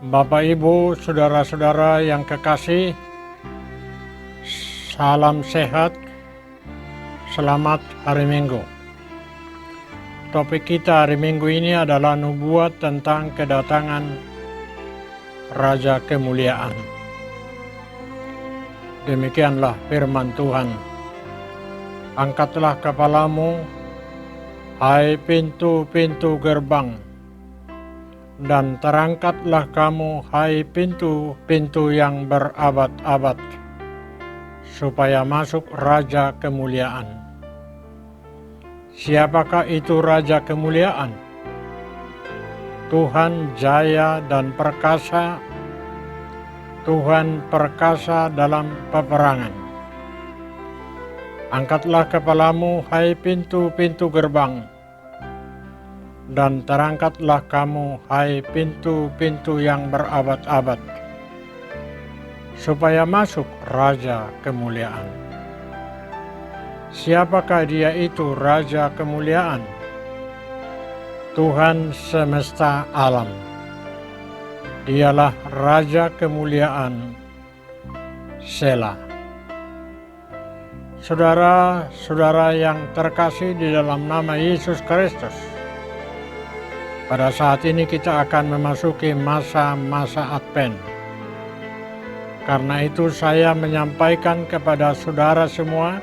Bapak, Ibu, saudara-saudara yang kekasih, salam sehat, selamat hari Minggu. Topik kita hari Minggu ini adalah nubuat tentang kedatangan Raja Kemuliaan. Demikianlah firman Tuhan. Angkatlah kepalamu, hai pintu-pintu gerbang, dan terangkatlah kamu, hai pintu-pintu yang berabad-abad, supaya masuk Raja Kemuliaan. Siapakah itu Raja Kemuliaan? Tuhan jaya dan perkasa, Tuhan perkasa dalam peperangan. Angkatlah kepalamu, hai pintu-pintu gerbang, dan terangkatlah kamu, hai pintu-pintu yang berabad-abad, supaya masuk Raja Kemuliaan. Siapakah dia itu Raja Kemuliaan? Tuhan semesta alam. Dialah Raja Kemuliaan. Selah. Saudara-saudara yang terkasih di dalam nama Yesus Kristus, pada saat ini kita akan memasuki masa-masa Advent. Karena itu saya menyampaikan kepada saudara semua,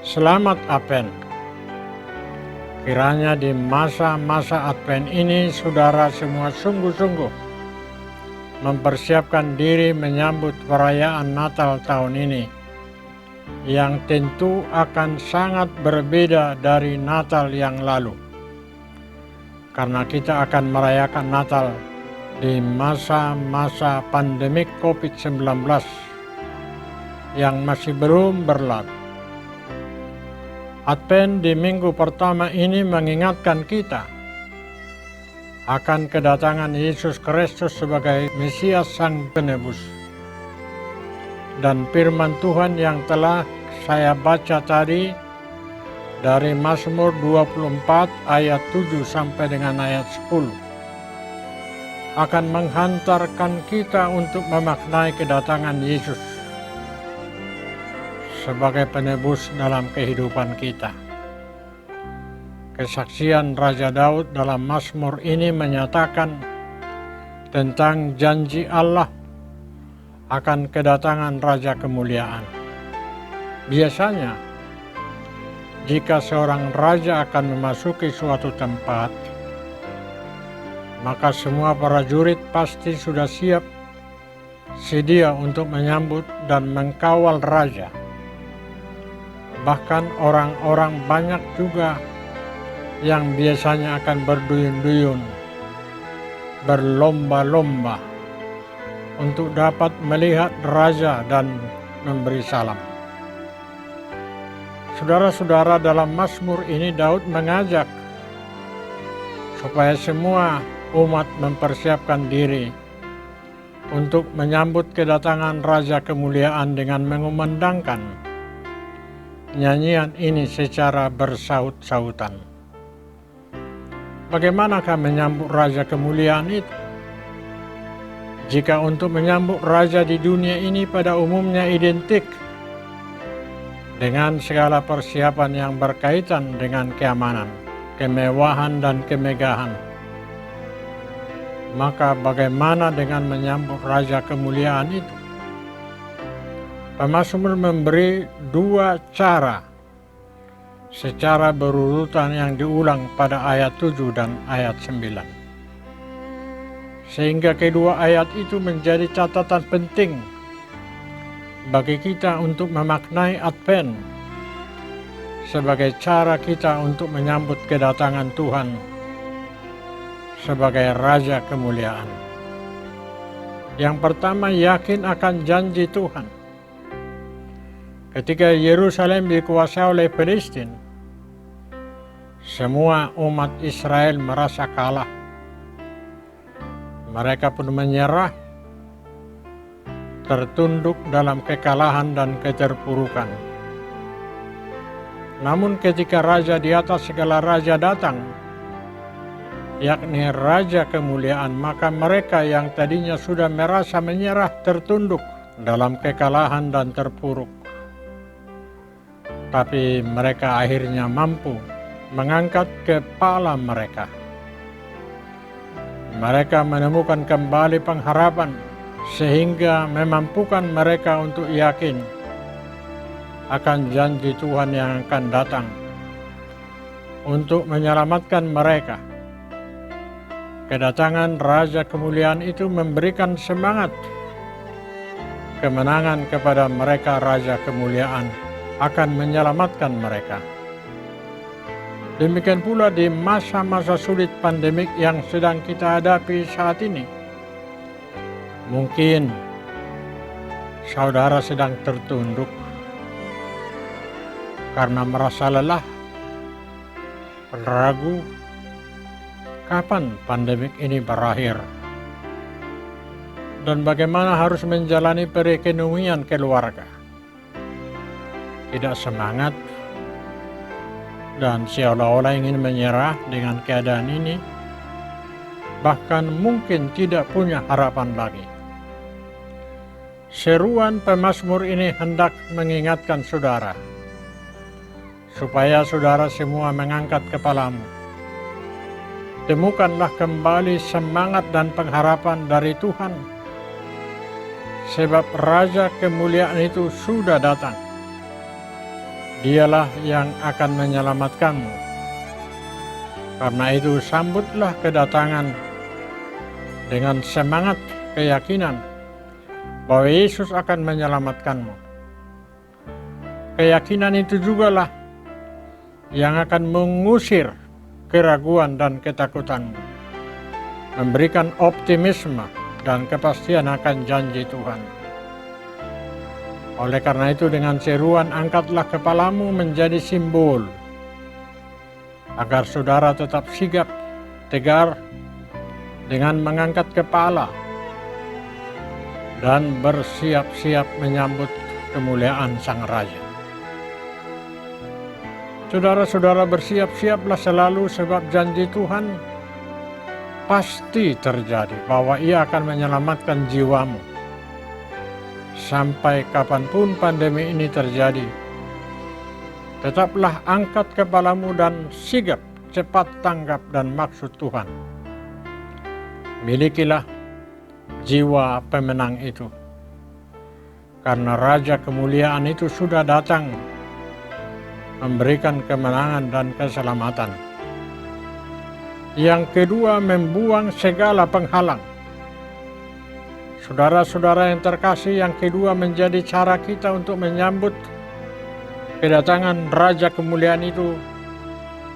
selamat Advent. Kiranya di masa-masa Advent ini saudara semua sungguh-sungguh mempersiapkan diri menyambut perayaan Natal tahun ini, yang tentu akan sangat berbeda dari Natal yang lalu. Karena kita akan merayakan Natal di masa-masa pandemik COVID-19 yang masih belum berlalu. Advent di minggu pertama ini mengingatkan kita akan kedatangan Yesus Kristus sebagai Mesias Sang Penebus. Dan firman Tuhan yang telah saya baca tadi dari Mazmur 24 ayat 7 sampai dengan ayat 10 akan menghantarkan kita untuk memaknai kedatangan Yesus sebagai penebus dalam kehidupan kita. Kesaksian Raja Daud dalam Mazmur ini menyatakan tentang janji Allah akan kedatangan Raja Kemuliaan. Biasanya, jika seorang raja akan memasuki suatu tempat, maka semua prajurit pasti sudah siap sedia untuk menyambut dan mengkawal raja. Bahkan orang-orang banyak juga yang biasanya akan berduyun-duyun, berlomba-lomba untuk dapat melihat raja dan memberi salam. Saudara-saudara, dalam Mazmur ini Daud mengajak supaya semua umat mempersiapkan diri untuk menyambut kedatangan Raja Kemuliaan dengan mengumandangkan nyanyian ini secara bersaut-sautan. Bagaimanakah menyambut Raja Kemuliaan itu? Jika untuk menyambut Raja di dunia ini pada umumnya identik dengan segala persiapan yang berkaitan dengan keamanan, kemewahan, dan kemegahan, maka bagaimana dengan menyambut Raja Kemuliaan itu? Pemazmur memberi dua cara secara berurutan yang diulang pada ayat 7 dan ayat 9. Sehingga kedua ayat itu menjadi catatan penting bagi kita untuk memaknai Advent sebagai cara kita untuk menyambut kedatangan Tuhan sebagai Raja Kemuliaan. Yang pertama, yakin akan janji Tuhan. Ketika Yerusalem dikuasai oleh Filistin, semua umat Israel merasa kalah. Mereka pun menyerah, tertunduk dalam kekalahan dan keterpurukan. Namun ketika Raja di atas segala raja datang, yakni Raja Kemuliaan, maka mereka yang tadinya sudah merasa menyerah tertunduk dalam kekalahan dan terpuruk. Tapi mereka akhirnya mampu mengangkat kepala mereka. Mereka menemukan kembali pengharapan sehingga memampukan mereka untuk yakin akan janji Tuhan yang akan datang untuk menyelamatkan mereka. Kedatangan Raja Kemuliaan itu memberikan semangat kemenangan kepada mereka. Raja Kemuliaan akan menyelamatkan mereka. Demikian pula di masa-masa sulit pandemik yang sedang kita hadapi saat ini. Mungkin saudara sedang tertunduk karena merasa lelah, ragu, kapan pandemik ini berakhir, dan bagaimana harus menjalani perekonomian keluarga. Tidak semangat dan seolah-olah ingin menyerah dengan keadaan ini, bahkan mungkin tidak punya harapan lagi. Seruan pemazmur ini hendak mengingatkan saudara, supaya saudara semua mengangkat kepalamu. Temukanlah kembali semangat dan pengharapan dari Tuhan, sebab Raja Kemuliaan itu sudah datang. Dialah yang akan menyelamatkanmu. Karena itu sambutlah kedatangan dengan semangat keyakinan bahwa Yesus akan menyelamatkanmu. Keyakinan itu jugalah yang akan mengusir keraguan dan ketakutanmu, memberikan optimisme dan kepastian akan janji Tuhan. Oleh karena itu, dengan seruan angkatlah kepalamu menjadi simbol agar saudara tetap sigap, tegar dengan mengangkat kepala dan bersiap-siap menyambut kemuliaan Sang Raja. Saudara-saudara, bersiap-siaplah selalu, sebab janji Tuhan pasti terjadi bahwa Ia akan menyelamatkan jiwamu. Sampai kapanpun pandemi ini terjadi, tetaplah angkat kepalamu dan sigap cepat tanggap dan maksud Tuhan. Milikilah jiwa pemenang itu, karena Raja Kemuliaan itu sudah datang memberikan kemenangan dan keselamatan. Yang kedua, membuang segala penghalang. Saudara-saudara yang terkasih, yang kedua menjadi cara kita untuk menyambut kedatangan Raja Kemuliaan itu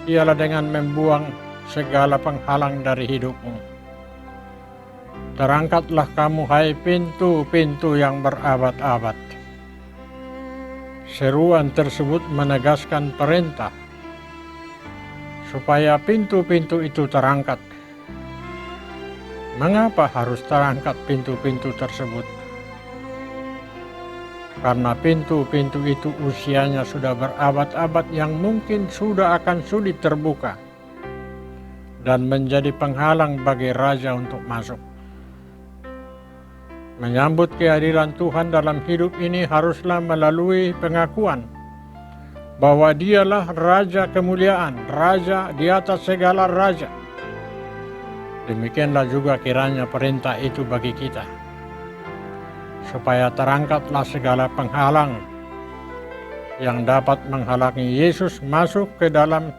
ialah dengan membuang segala penghalang dari hidupmu. Terangkatlah kamu, hai pintu-pintu yang berabad-abad. Seruan tersebut menegaskan perintah supaya pintu-pintu itu terangkat. Mengapa harus terangkat pintu-pintu tersebut? Karena pintu-pintu itu usianya sudah berabad-abad yang mungkin sudah akan sulit terbuka dan menjadi penghalang bagi Raja untuk masuk. Menyambut kehadiran Tuhan dalam hidup ini haruslah melalui pengakuan bahwa Dialah Raja Kemuliaan, Raja di atas segala raja. Demikianlah juga kiranya perintah itu bagi kita, supaya terangkatlah segala penghalang yang dapat menghalangi Yesus masuk ke dalam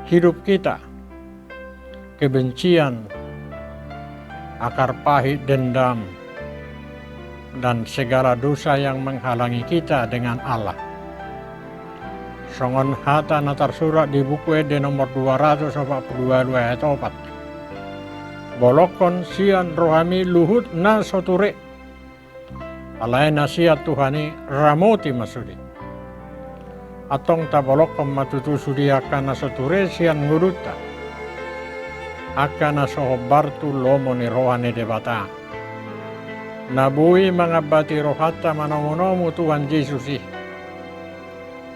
hidup kita. Kebencian, akar pahit, dendam, dan segala dosa yang menghalangi kita dengan Allah. Songon hata na tersurat di buku Ede nomor 242 ayat 4. Bolokon sian rohami luhut na soture, alai nasihat Tuhani ramoti masudi. Atong tabolokon matutu sudi akana soture sian nguruta, akana sohobartu lomoni rohani debata. Nabui mengabati rohata manomonomu Tuhan Yesusi.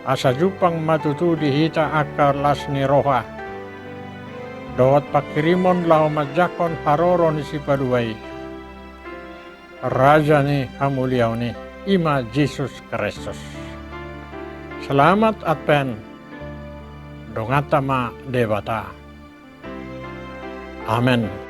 Asa jupang matutu dihita akar lasni roha. dawat pakirimon lahu majakon haroron isi paduai. Raja ni hamuliau ni ima Yesus Kristus. Selamat Advent, dongatama debata. Amen.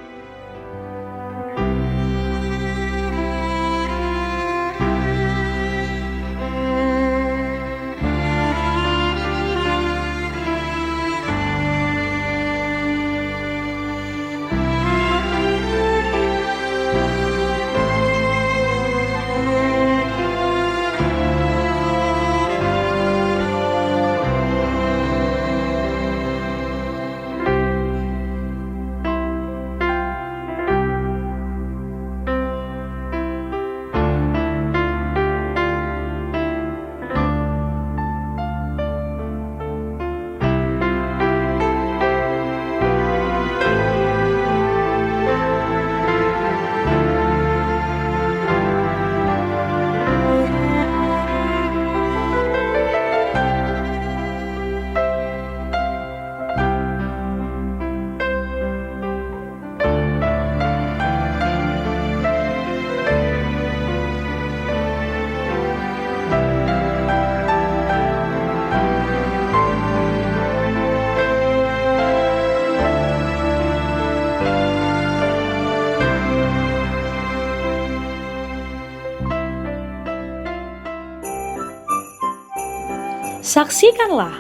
Saksikanlah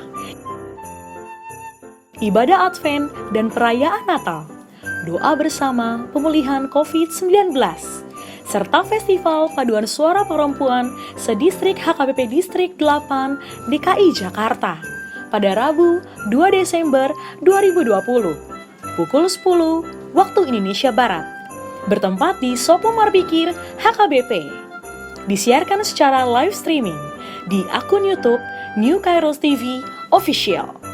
ibadah Advent dan perayaan Natal, doa bersama pemulihan COVID-19, serta festival paduan suara perempuan sedistrik HKBP Distrik 8 DKI Jakarta pada Rabu 2 Desember 2020 pukul 10 waktu Indonesia Barat, bertempat di Sopo Marbikir HKBP. Disiarkan secara live streaming di akun YouTube New Kairos TV Official.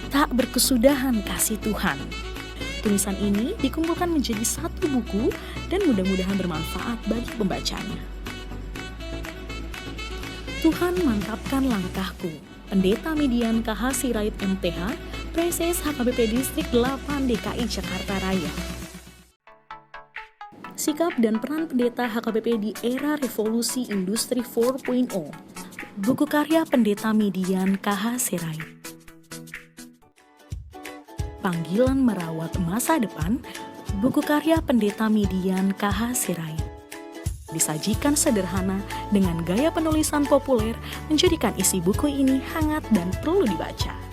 Tak berkesudahan kasih Tuhan. Tulisan ini dikumpulkan menjadi satu buku dan mudah-mudahan bermanfaat bagi pembacanya. Tuhan mantapkan langkahku. Pendeta Median KH Sirait MTH, Preses HKBP Distrik 8 DKI Jakarta Raya. Sikap dan peran pendeta HKBP di era revolusi industri 4.0. Buku karya Pendeta Median KH Sirait. Panggilan Merawat Masa Depan, buku karya Pendeta Median KH Sirait. Disajikan sederhana dengan gaya penulisan populer, menjadikan isi buku ini hangat dan perlu dibaca.